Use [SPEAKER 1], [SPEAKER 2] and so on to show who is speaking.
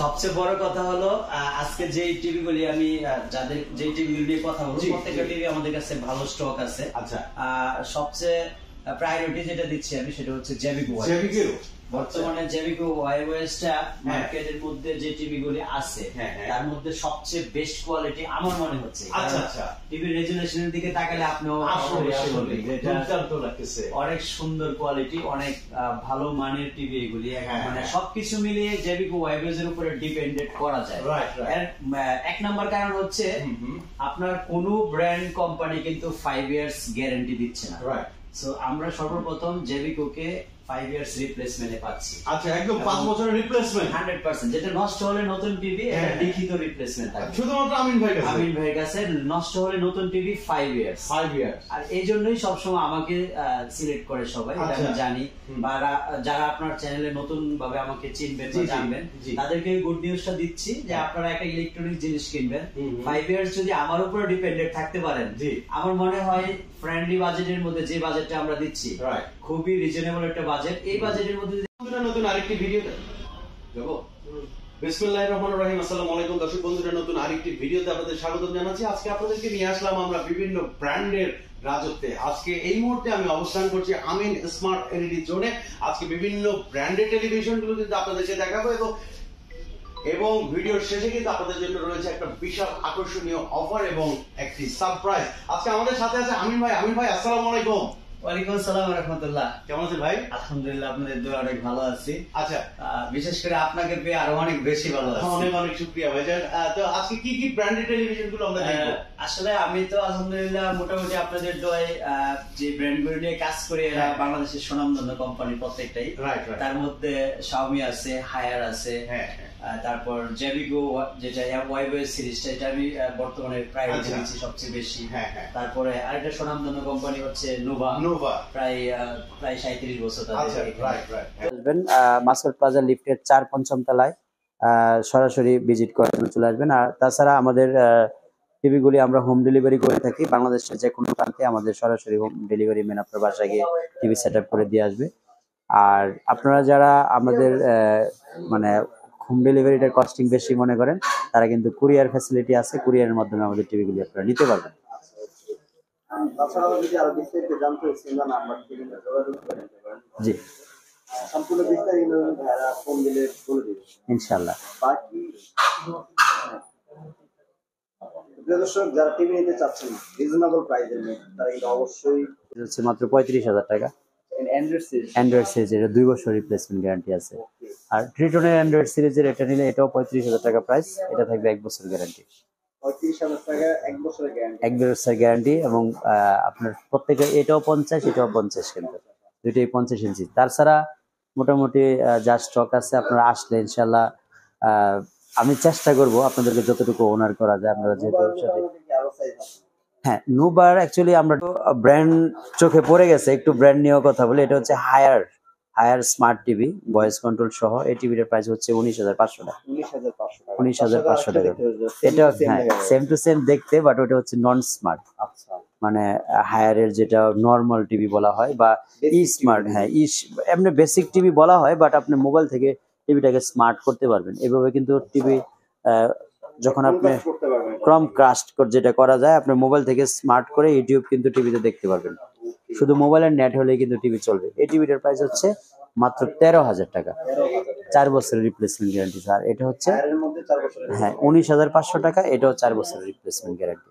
[SPEAKER 1] সবচেয়ে বড় কথা হলো আজকে যে টিভিগুলি আমি যাদের যে টিভিগুলি নিয়ে কথা বলবো প্রত্যেকটা টিভি আমাদের কাছে ভালো স্টক আছে। আচ্ছা, সবচেয়ে প্রায়োরিটি যেটা দিচ্ছি আমি সেটা হচ্ছে জেবিকো। বর্তমানে জেবিকো ওয়াইওএসটা মার্কেটের মধ্যে যে টিভিগুলি আছে তার মধ্যে সবচেয়ে বেস্ট কোয়ালিটি আমার মনে হচ্ছে। আচ্ছা, টিভি রেজুলেশনের দিকে তাকালে আপনিও অনেক সুন্দর কোয়ালিটি, অনেক ভালো মানের টিভি এগুলি। মানে সবকিছু মিলিয়ে জেবিকো ওয়াইওএস এর উপরে ডিপেন্ডেন্ট করা যায়। এক নাম্বার কারণ হচ্ছে আপনার কোনো ব্র্যান্ড কোম্পানি কিন্তু 5 ইয়ার্স গ্যারান্টি দিচ্ছে না। সো আমরা সর্বপ্রথম জেবিকো কে 5 ইয়ার্স রিপ্লেসমেন্টে পাচ্ছি।
[SPEAKER 2] আচ্ছা, একদম 5 বছরের রিপ্লেসমেন্ট
[SPEAKER 1] 100%। যেটা নষ্ট হলে নতুন টিভি এটা লিখিত রিপ্লেসমেন্ট থাকবে
[SPEAKER 2] শুধুমাত্র আমিন ভাই
[SPEAKER 1] কাছে। নষ্ট হলে নতুন টিভি 5 ইয়ার্স। আর এই জন্যই সবসময় আমাকে সিলেক্ট করে সবাই, এটা আমি জানি। বা যারা আপনার চ্যানেলে নতুন ভাবে আমাকে চিনবেন বা জানবেন তাদেরকে গুড নিউজটা দিচ্ছি যে আপনারা একটা ইলেকট্রনিক জিনিস কিনবেন 5 ইয়ার্স যদি আমার উপরে ডিপেন্ডেন্ট থাকতে পারেন, আমার মনে হয় ফ্রেন্ডলি বাজেটের মধ্যে যে বাজেটটা আমরা দিচ্ছি খুবই রিজনেবল একটা বাজেট। এই বাজেটের মধ্যে
[SPEAKER 2] নতুন আরেকটি ভিডিও যাবো। বিসমিল্লাহির রহমানির রহিম। আসসালামু আলাইকুম দর্শক বন্ধুরা, নতুন আরেকটি ভিডিওতে আপনাদের স্বাগত জানাচ্ছি। আজকে আপনাদেরকে নিয়ে আসলাম আমরা বিভিন্ন ব্র্যান্ডের রাজত্বে। আজকে এই মুহূর্তে আমি অবস্থান করছি আমিন স্মার্ট এলইডি জোনে। আজকে বিভিন্ন ব্র্যান্ডের টেলিভিশনগুলো কিন্তু আপনাদেরকে দেখাবো এবং ভিডিওর শেষে কিন্তু আপনাদের জন্য রয়েছে একটা বিশাল আকর্ষণীয় অফার এবং একটি সারপ্রাইজ। আজকে আমাদের সাথে আছে আমিন ভাই। আমিন ভাই, আসসালামু আলাইকুম।
[SPEAKER 1] ওয়ালাইকুম আসসালাম ওয়া রাহমাতুল্লাহ।
[SPEAKER 2] কেমন আছেন ভাই?
[SPEAKER 1] আলহামদুলিল্লাহ, আপনাদের দোয়া অনেক ভালো আছি।
[SPEAKER 2] আচ্ছা,
[SPEAKER 1] বিশেষ করে আপনাকে পেয়ে আরো অনেক বেশি ভালো আছি।
[SPEAKER 2] অনেক অনেক শুকরিয়া ভাই। তো আজকে কি কি ব্র্যান্ডের টেলিভিশনগুলো আমরা দেখব?
[SPEAKER 1] আসলে আমি তো আলহামদুলিল্লাহ মোটামুটি আপনাদের দোয়ায় যে ব্র্যান্ডগুলো নিয়ে কাজ করি এরা বাংলাদেশের সুনামধন্য কোম্পানি প্রত্যেকটাই। তার মধ্যে শাওমি আছে, হায়ার আছে, তারপর জেবিকো যেটা ওয়াইওএস সিরিজটা, এটা আমি বর্তমানে প্রায়োরিটি দিচ্ছি সবচেয়ে বেশি। তারপরে আরেকটা সুনামধন্য কোম্পানি হচ্ছে নোভা, প্রায় 37 বছর আসবেন মাসুদ প্লাজা লিফটের 4-5 তলায় সরাসরি ভিজিট করে চলে আসবেন। আর তাছাড়া আমাদের টিভিগুলি আমরা হোম ডেলিভারি করে থাকি। বাংলাদেশের যে কোনো প্রান্তে আমাদের সরাসরি হোম ডেলিভারি ম্যান আপনার বাসায় গিয়ে টিভি সেটআপ করে দিয়ে আসবে। আর আপনারা যারা আমাদের মানে হোম ডেলিভারিটার কস্টিং বেশি মনে করেন তারা কিন্তু কুরিয়ার ফ্যাসিলিটি আছে, কুরিয়ারের মাধ্যমে আমাদের টিভিগুলি আপনারা নিতে পারবেন। জি,
[SPEAKER 3] সম্পূর্ণ বিস্তারিত ভাড়া ফোন দিলে বলে দিবেন
[SPEAKER 1] ইনশাআল্লাহ।
[SPEAKER 3] বাকি দর্শক যারা টিভি নিতে চাচ্ছেন রিজনেবল প্রাইসের মধ্যে তারা কিন্তু অবশ্যই
[SPEAKER 1] হচ্ছে মাত্র 35,000 টাকা। অ্যান্ড্রয়েড সিরিজের 2 বছর রিপ্লেসমেন্ট গ্যারান্টি আছে। আর ট্রিটনের অ্যান্ড্রয়েড সিরিজের এটা নিলে এটাও 35,000 টাকা প্রাইস, এটা থাকবে 1 বছর গ্যারান্টি।
[SPEAKER 3] 35,000 টাকা 1 বছরের গ্যারান্টি,
[SPEAKER 1] 1 বছর গ্যারান্টি। এবং আপনার প্রত্যেকে এটাও 50, এটাও 50, কিন্তু দুইটাই 50 ইঞ্চি। তাছাড়া মোটামুটি যা স্টক আছে আপনারা আসলে ইনশাল্লাহ আমি চেষ্টা করব আপনাদেরকে যতটুকু অনার করা যায়। আপনারা যেহেতু নোভার অ্যাকচুয়ালি আমরা ব্র্যান্ড চোখে পড়ে গেছে, একটু ব্র্যান্ড নিয়েও কথা বলি। এটা হচ্ছে Haier smart TV, voice control সহ। এই টিভিটার প্রাইস হচ্ছে 19,500 টাকা। 19,500 টাকা। এটা সেম টু সেম দেখতে, বাট ওটা হচ্ছে নন স্মার্ট। মানে হায়ারের যেটা নর্মাল টিভি বলা হয় বা ই স্মার্ট, এমনি বেসিক টিভি বলা হয়, বাট আপনি মোবাইল থেকে টিভিটাকে স্মার্ট করতে পারবেন। এভাবে কিন্তু টিভি যখন আপনি ক্রমকাস্ট যেটা করা যায়, আপনি মোবাইল থেকে স্মার্ট করে ইউটিউব কিন্তু টিভিতে দেখতে পারবেন। শুধু মোবাইলের নেট হলেই কিন্তু টিভি চলবে। এই টিভিটার প্রাইস হচ্ছে মাত্র 13,000 টাকা, 4 বছরের রিপ্লেসমেন্ট গ্যারান্টি। আর এটা হচ্ছে 19,500 টাকা, এটাও 4 বছরের রিপ্লেসমেন্ট গ্যারান্টি।